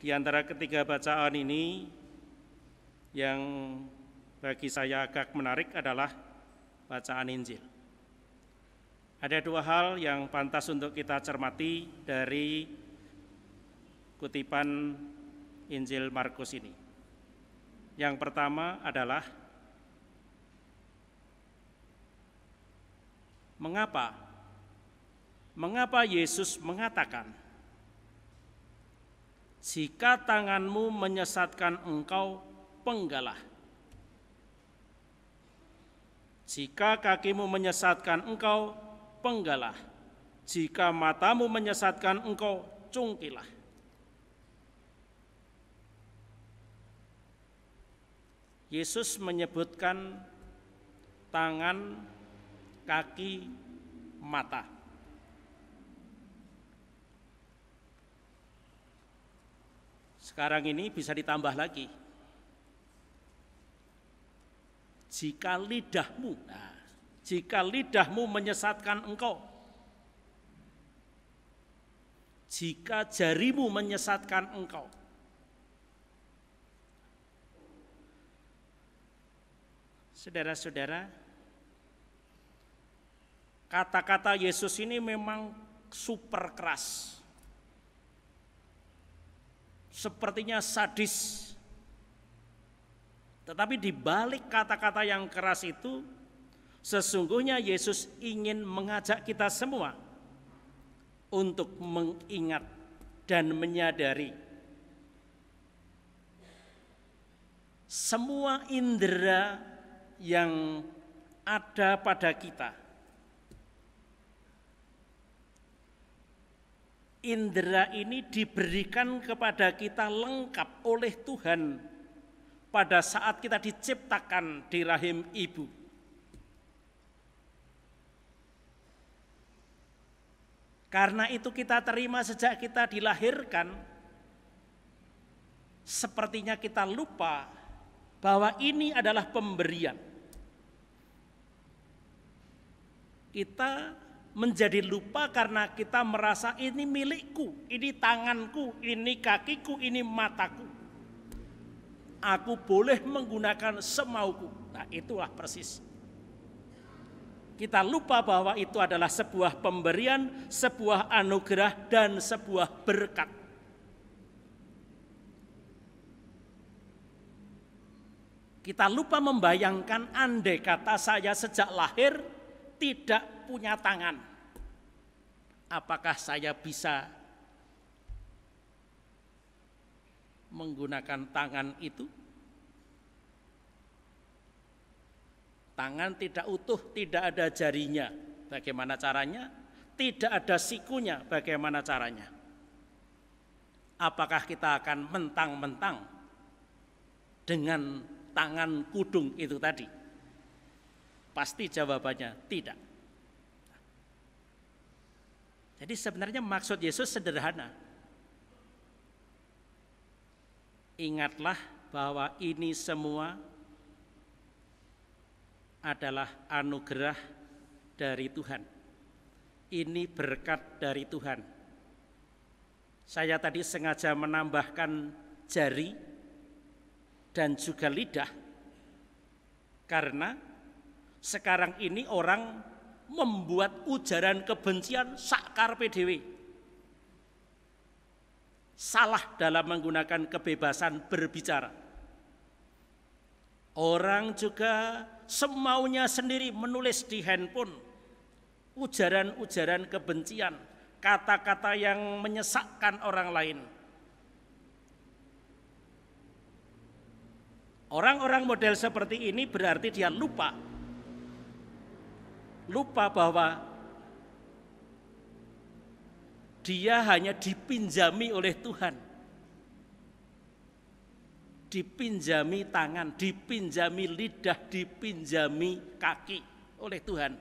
Di antara ketiga bacaan ini, yang bagi saya agak menarik adalah bacaan Injil. Ada dua hal yang pantas untuk kita cermati dari kutipan Injil Markus ini. Yang pertama adalah mengapa Yesus mengatakan, jika tanganmu menyesatkan engkau, penggalah. Jika kakimu menyesatkan engkau, penggalah. Jika matamu menyesatkan engkau, cungkilah. Yesus menyebutkan tangan, kaki, mata. Sekarang ini bisa ditambah lagi. Jika lidahmu menyesatkan engkau, jika jarimu menyesatkan engkau, saudara-saudara, kata-kata Yesus ini memang super keras. Sepertinya sadis. Tetapi di balik kata-kata yang keras itu, sesungguhnya Yesus ingin mengajak kita semua untuk mengingat dan menyadari semua indera yang ada pada kita. Indera ini diberikan kepada kita lengkap oleh Tuhan pada saat kita diciptakan di rahim ibu. Karena itu kita terima sejak kita dilahirkan, sepertinya kita lupa bahwa ini adalah pemberian. Kita menjadi lupa karena kita merasa ini milikku, ini tanganku, ini kakiku, ini mataku. Aku boleh menggunakan semauku. Nah, itulah persis. Kita lupa bahwa itu adalah sebuah pemberian, sebuah anugerah, dan sebuah berkat. Kita lupa membayangkan andai kata saya sejak lahir tidak punya tangan, apakah saya bisa menggunakan tangan itu? Tangan tidak utuh, tidak ada jarinya, bagaimana caranya? Tidak ada sikunya, bagaimana caranya? Apakah kita akan mentang-mentang dengan tangan kudung itu tadi? Pasti jawabannya tidak. Jadi sebenarnya maksud Yesus sederhana. Ingatlah bahwa ini semua adalah anugerah dari Tuhan. Ini berkat dari Tuhan. Saya tadi sengaja menambahkan jari dan juga lidah, karena sekarang ini orang membuat ujaran kebencian sakkarepe dhewe. Salah dalam menggunakan kebebasan berbicara. Orang juga semaunya sendiri menulis di handphone ujaran-ujaran kebencian, kata-kata yang menyesakkan orang lain. Orang-orang model seperti ini berarti dia lupa bahwa dia hanya dipinjami oleh Tuhan. Dipinjami tangan, dipinjami lidah, dipinjami kaki oleh Tuhan.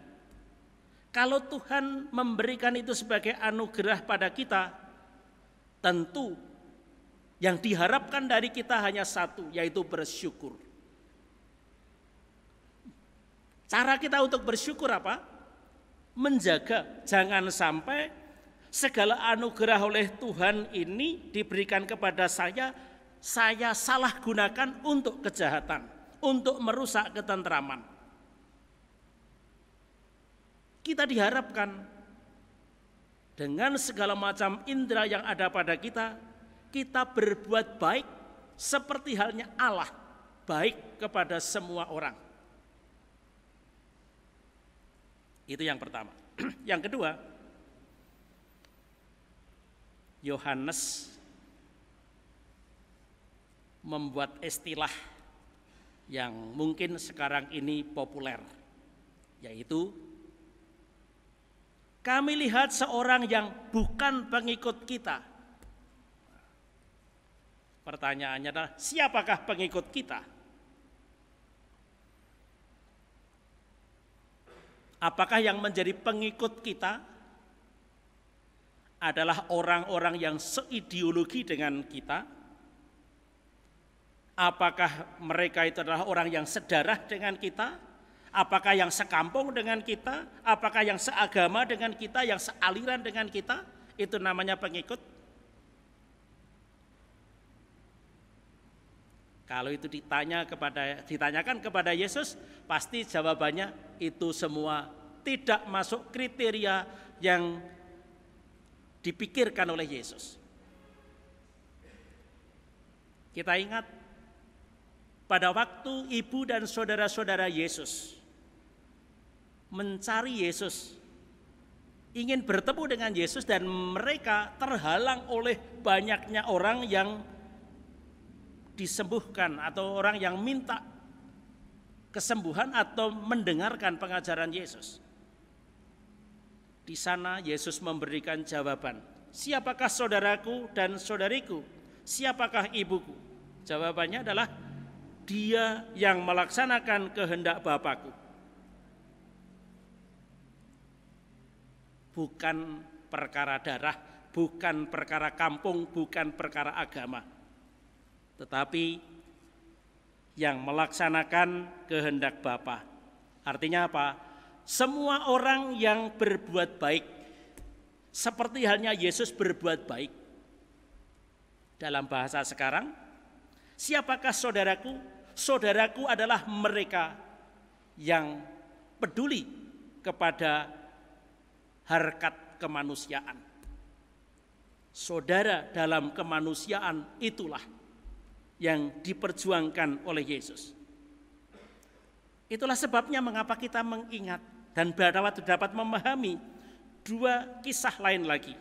Kalau Tuhan memberikan itu sebagai anugerah pada kita, tentu yang diharapkan dari kita hanya satu, yaitu bersyukur. Cara kita untuk bersyukur apa? Menjaga, jangan sampai segala anugerah oleh Tuhan ini diberikan kepada saya salah gunakan untuk kejahatan, untuk merusak ketentraman. Kita diharapkan dengan segala macam indera yang ada pada kita, kita berbuat baik seperti halnya Allah, baik kepada semua orang. Itu yang pertama. Yang kedua, Yohanes membuat istilah yang mungkin sekarang ini populer, yaitu kami lihat seorang yang bukan pengikut kita. Pertanyaannya adalah, siapakah pengikut kita? Apakah yang menjadi pengikut kita adalah orang-orang yang seideologi dengan kita? Apakah mereka itu adalah orang yang sedarah dengan kita? Apakah yang sekampung dengan kita? Apakah yang seagama dengan kita, yang sealiran dengan kita? Itu namanya pengikut. Kalau itu ditanyakan kepada Yesus, pasti jawabannya itu semua tidak masuk kriteria yang dipikirkan oleh Yesus. Kita ingat pada waktu ibu dan saudara-saudara Yesus mencari Yesus, ingin bertemu dengan Yesus, dan mereka terhalang oleh banyaknya orang yang disembuhkan atau orang yang minta kesembuhan atau mendengarkan pengajaran Yesus. Di sana Yesus memberikan jawaban, siapakah saudaraku dan saudariku? Siapakah ibuku? Jawabannya adalah, dia yang melaksanakan kehendak Bapakku. Bukan perkara darah, bukan perkara kampung, bukan perkara agama, tetapi yang melaksanakan kehendak Bapa. Artinya apa? Semua orang yang berbuat baik, seperti halnya Yesus berbuat baik. Dalam bahasa sekarang, siapakah saudaraku? Saudaraku adalah mereka yang peduli kepada harkat kemanusiaan. Saudara dalam kemanusiaan itulah yang diperjuangkan oleh Yesus. Itulah sebabnya mengapa kita mengingat dan dapat memahami dua kisah lain lagi.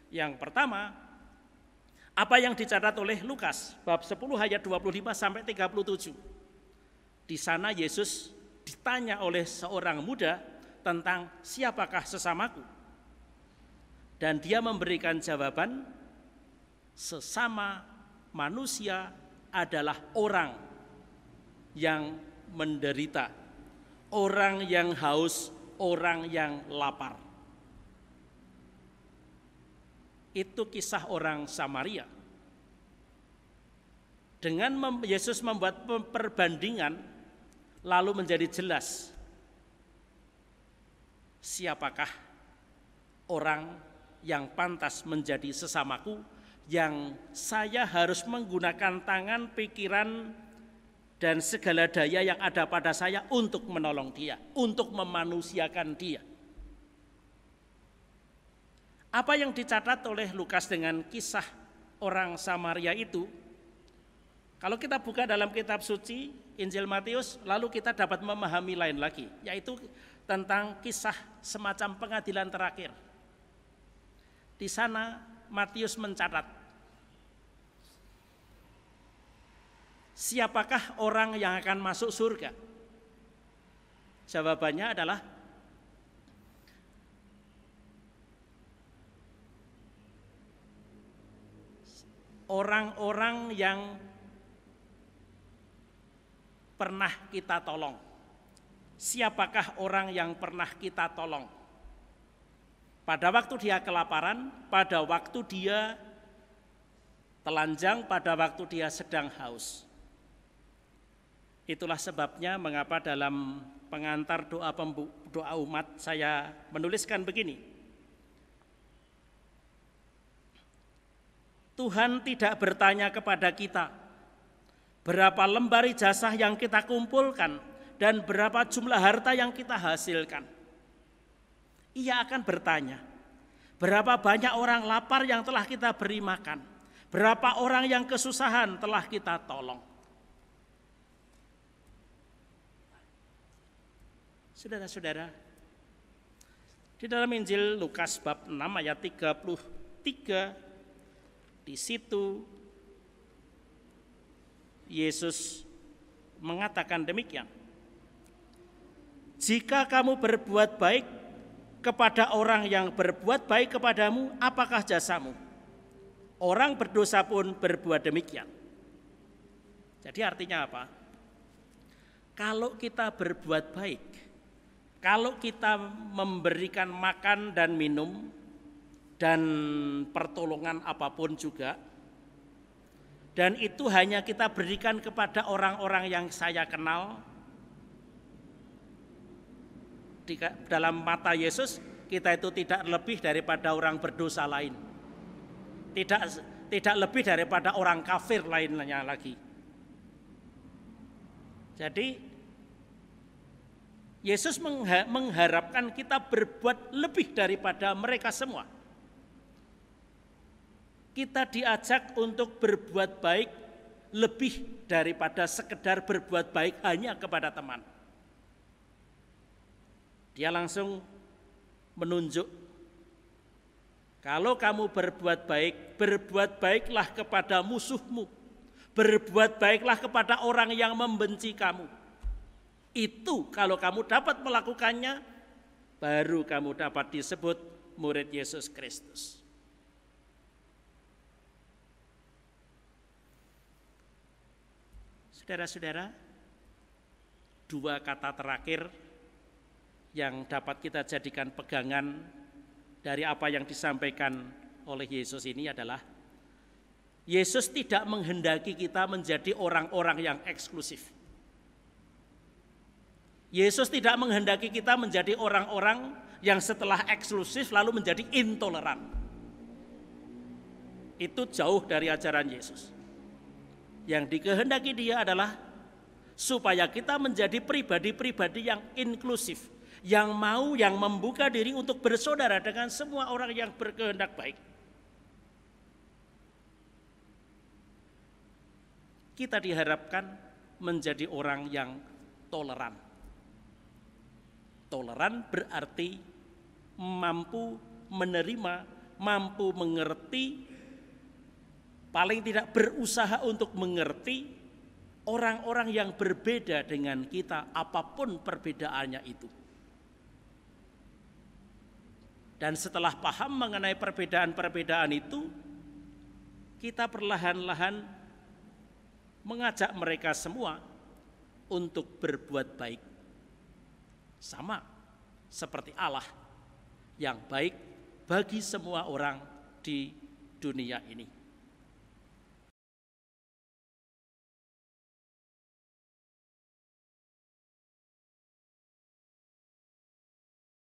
Yang pertama, apa yang dicatat oleh Lukas bab 10 ayat 25 sampai 37. Di sana Yesus ditanya oleh seorang muda tentang siapakah sesamaku. Dan dia memberikan jawaban, sesama manusia adalah orang yang menderita, orang yang haus, orang yang lapar. Itu kisah orang Samaria. Dengan Yesus membuat perbandingan, lalu menjadi jelas siapakah orang yang pantas menjadi sesamaku, yang saya harus menggunakan tangan, pikiran, dan segala daya yang ada pada saya untuk menolong dia, untuk memanusiakan dia. Apa yang dicatat oleh Lukas dengan kisah orang Samaria itu, kalau kita buka dalam kitab suci Injil Matius, lalu kita dapat memahami lain lagi, yaitu tentang kisah semacam pengadilan terakhir. Di sana Matius mencatat, siapakah orang yang akan masuk surga? Jawabannya adalah orang-orang yang pernah kita tolong. Siapakah orang yang pernah kita tolong? Pada waktu dia kelaparan, pada waktu dia telanjang, pada waktu dia sedang haus. Itulah sebabnya mengapa dalam pengantar doa umat saya menuliskan begini. Tuhan tidak bertanya kepada kita berapa lembar ijazah yang kita kumpulkan dan berapa jumlah harta yang kita hasilkan. Ia akan bertanya, berapa banyak orang lapar yang telah kita beri makan, berapa orang yang kesusahan telah kita tolong. Saudara-saudara, di dalam Injil Lukas bab 6 ayat 33, di situ Yesus mengatakan demikian. Jika kamu berbuat baik kepada orang yang berbuat baik kepadamu, apakah jasamu? Orang berdosa pun berbuat demikian. Jadi artinya apa? Kalau kita berbuat baik, kalau kita memberikan makan dan minum dan pertolongan apapun juga, dan itu hanya kita berikan kepada orang-orang yang saya kenal, di dalam mata Yesus kita itu tidak lebih daripada orang berdosa lain, tidak lebih daripada orang kafir lainnya lagi. Jadi Yesus mengharapkan kita berbuat lebih daripada mereka semua. Kita diajak untuk berbuat baik lebih daripada sekedar berbuat baik hanya kepada teman. Dia langsung menunjuk, kalau kamu berbuat baik, berbuat baiklah kepada musuhmu, berbuat baiklah kepada orang yang membenci kamu. Itu kalau kamu dapat melakukannya, baru kamu dapat disebut murid Yesus Kristus. Saudara-saudara, dua kata terakhir yang dapat kita jadikan pegangan dari apa yang disampaikan oleh Yesus ini adalah, Yesus tidak menghendaki kita menjadi orang-orang yang eksklusif. Yesus tidak menghendaki kita menjadi orang-orang yang setelah eksklusif lalu menjadi intoleran. Itu jauh dari ajaran Yesus. Yang dikehendaki Dia adalah supaya kita menjadi pribadi-pribadi yang inklusif, yang mau, yang membuka diri untuk bersaudara dengan semua orang yang berkehendak baik. Kita diharapkan menjadi orang yang toleran. Toleran berarti mampu menerima, mampu mengerti, paling tidak berusaha untuk mengerti orang-orang yang berbeda dengan kita, apapun perbedaannya itu. Dan setelah paham mengenai perbedaan-perbedaan itu, kita perlahan-lahan mengajak mereka semua untuk berbuat baik. Sama seperti Allah yang baik bagi semua orang di dunia ini.